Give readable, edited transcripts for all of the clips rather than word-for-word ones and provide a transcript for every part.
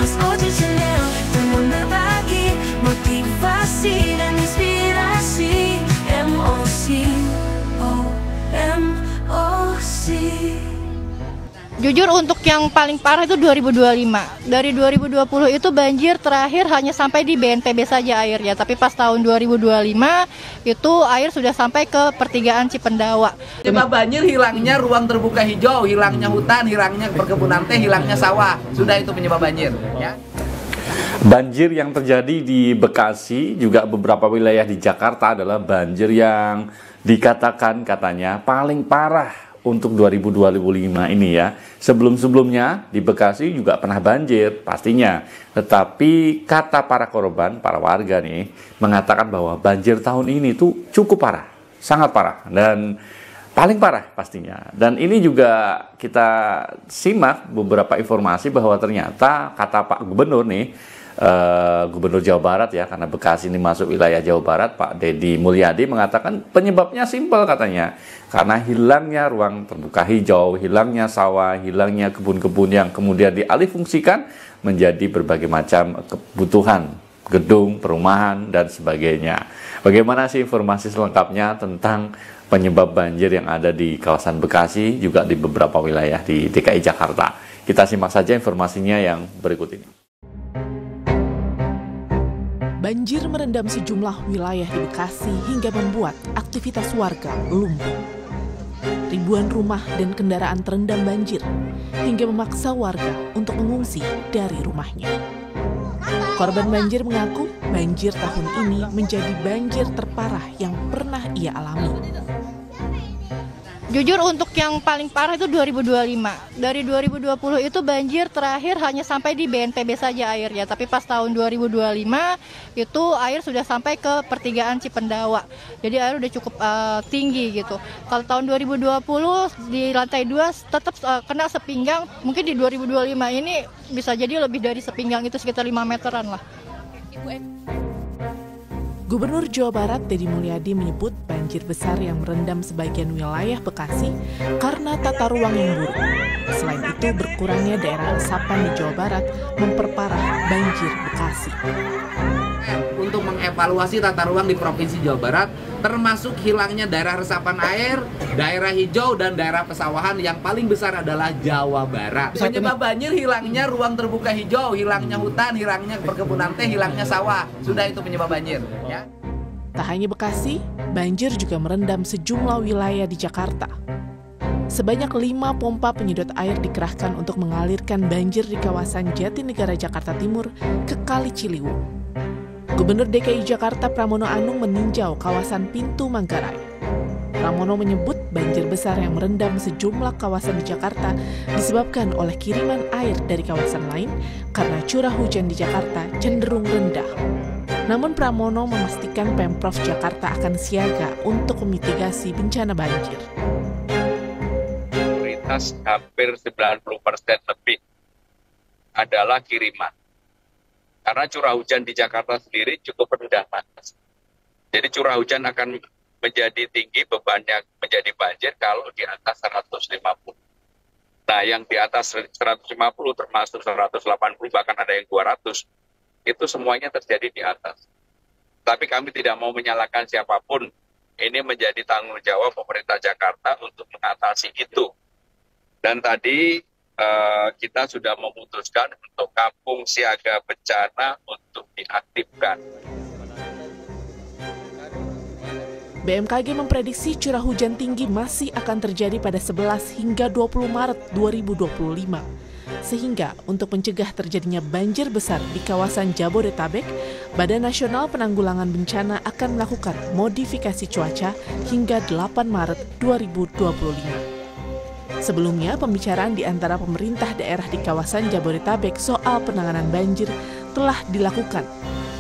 Mas Oji Channel dengan berbagi motivasi dan inspirasi. MOC, MOC. Jujur untuk yang paling parah itu 2025. Dari 2020 itu banjir terakhir hanya sampai di BNPB saja airnya. Tapi pas tahun 2025 itu air sudah sampai ke pertigaan Cipendawa. Penyebab banjir hilangnya ruang terbuka hijau, hilangnya hutan, hilangnya perkebunan teh, hilangnya sawah. Sudah itu penyebab banjir. Ya. Banjir yang terjadi di Bekasi juga beberapa wilayah di Jakarta adalah banjir yang dikatakan katanya paling parah untuk 2025 ini ya. Sebelum-sebelumnya di Bekasi juga pernah banjir pastinya. Tetapi kata para korban, para warga nih, mengatakan bahwa banjir tahun ini tuh cukup parah, sangat parah dan paling parah pastinya. Dan ini juga kita simak beberapa informasi bahwa ternyata kata Pak Gubernur nih, Gubernur Jawa Barat ya, karena Bekasi ini masuk wilayah Jawa Barat, Pak Deddy Mulyadi mengatakan penyebabnya simpel katanya, karena hilangnya ruang terbuka hijau, hilangnya sawah, hilangnya kebun-kebun yang kemudian dialihfungsikan menjadi berbagai macam kebutuhan, gedung, perumahan, dan sebagainya. Bagaimana sih informasi selengkapnya tentang penyebab banjir yang ada di kawasan Bekasi, juga di beberapa wilayah di DKI Jakarta? Kita simak saja informasinya yang berikut ini. Banjir merendam sejumlah wilayah di Bekasi hingga membuat aktivitas warga lumpuh. Ribuan rumah dan kendaraan terendam banjir hingga memaksa warga untuk mengungsi dari rumahnya. Korban banjir mengaku banjir tahun ini menjadi banjir terparah yang pernah ia alami. Jujur untuk yang paling parah itu 2025. Dari 2020 itu banjir terakhir hanya sampai di BNPB saja airnya. Tapi pas tahun 2025 itu air sudah sampai ke pertigaan Cipendawa. Jadi air udah cukup tinggi gitu. Kalau tahun 2020 di lantai 2 tetap kena sepinggang. Mungkin di 2025 ini bisa jadi lebih dari sepinggang, itu sekitar 5 meteran lah. Gubernur Jawa Barat Deddy Mulyadi menyebut banjir besar yang merendam sebagian wilayah Bekasi karena tata ruang yang buruk. Selain itu, berkurangnya daerah resapan di Jawa Barat memperparah banjir Bekasi. Untuk mengevaluasi tata ruang di Provinsi Jawa Barat, termasuk hilangnya daerah resapan air, daerah hijau, dan daerah pesawahan, yang paling besar adalah Jawa Barat. Penyebab banjir hilangnya ruang terbuka hijau, hilangnya hutan, hilangnya perkebunan teh, hilangnya sawah. Sudah itu penyebab banjir. Ya. Tak hanya Bekasi, banjir juga merendam sejumlah wilayah di Jakarta. Sebanyak 5 pompa penyedot air dikerahkan untuk mengalirkan banjir di kawasan Jatinegara, Jakarta Timur ke Kali Ciliwung. Gubernur DKI Jakarta Pramono Anung meninjau kawasan Pintu Manggarai. Pramono menyebut banjir besar yang merendam sejumlah kawasan di Jakarta disebabkan oleh kiriman air dari kawasan lain karena curah hujan di Jakarta cenderung rendah. Namun Pramono memastikan Pemprov Jakarta akan siaga untuk memitigasi bencana banjir. Prioritas hampir 90% lebih adalah kiriman. Karena curah hujan di Jakarta sendiri cukup rendah, Mas. Jadi curah hujan akan menjadi tinggi, bebannya menjadi banjir kalau di atas 150. Nah, yang di atas 150 termasuk 180, bahkan ada yang 200, itu semuanya terjadi di atas. Tapi kami tidak mau menyalahkan siapapun. Ini menjadi tanggung jawab pemerintah Jakarta untuk mengatasi itu. Dan tadi kita sudah memutuskan untuk kampung siaga bencana untuk diaktifkan. BMKG memprediksi curah hujan tinggi masih akan terjadi pada 11 hingga 20 Maret 2025. Sehingga untuk mencegah terjadinya banjir besar di kawasan Jabodetabek, Badan Nasional Penanggulangan Bencana akan melakukan modifikasi cuaca hingga 8 Maret 2025. Sebelumnya, pembicaraan di antara pemerintah daerah di kawasan Jabodetabek soal penanganan banjir telah dilakukan.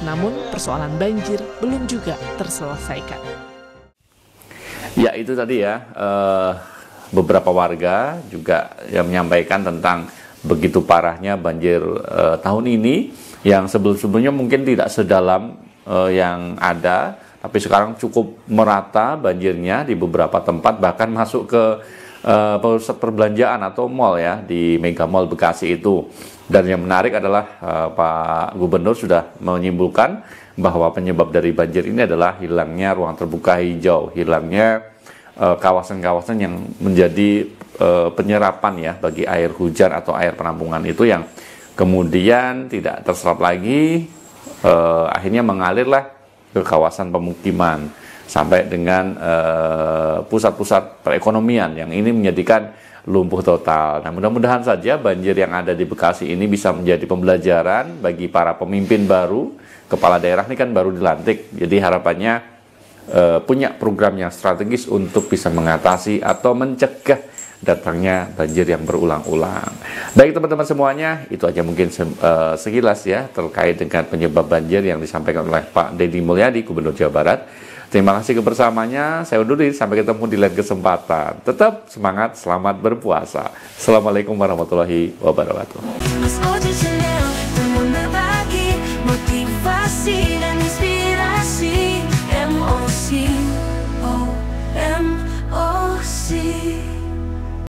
Namun, persoalan banjir belum juga terselesaikan. Ya, itu tadi ya, beberapa warga juga yang menyampaikan tentang begitu parahnya banjir tahun ini, yang sebelum-sebelumnya mungkin tidak sedalam yang ada, tapi sekarang cukup merata banjirnya di beberapa tempat, bahkan masuk ke pusat perbelanjaan atau mall ya di Mega Mall Bekasi itu. Dan yang menarik adalah Pak Gubernur sudah menyimpulkan bahwa penyebab dari banjir ini adalah hilangnya ruang terbuka hijau, hilangnya kawasan-kawasan yang menjadi penyerapan ya bagi air hujan atau air penampungan itu yang kemudian tidak terserap lagi, akhirnya mengalirlah ke kawasan pemukiman sampai dengan pusat-pusat perekonomian yang ini menjadikan lumpuh total. Nah, mudah-mudahan saja banjir yang ada di Bekasi ini bisa menjadi pembelajaran bagi para pemimpin baru. Kepala daerah ini kan baru dilantik, jadi harapannya punya program yang strategis untuk bisa mengatasi atau mencegah datangnya banjir yang berulang-ulang. Baik teman-teman semuanya, itu aja mungkin sekilas ya terkait dengan penyebab banjir yang disampaikan oleh Pak Deddy Mulyadi, Gubernur Jawa Barat. Terima kasih kebersamaannya. Saya undur diri, sampai ketemu di lain kesempatan. Tetap semangat, selamat berpuasa. Assalamualaikum warahmatullahi wabarakatuh.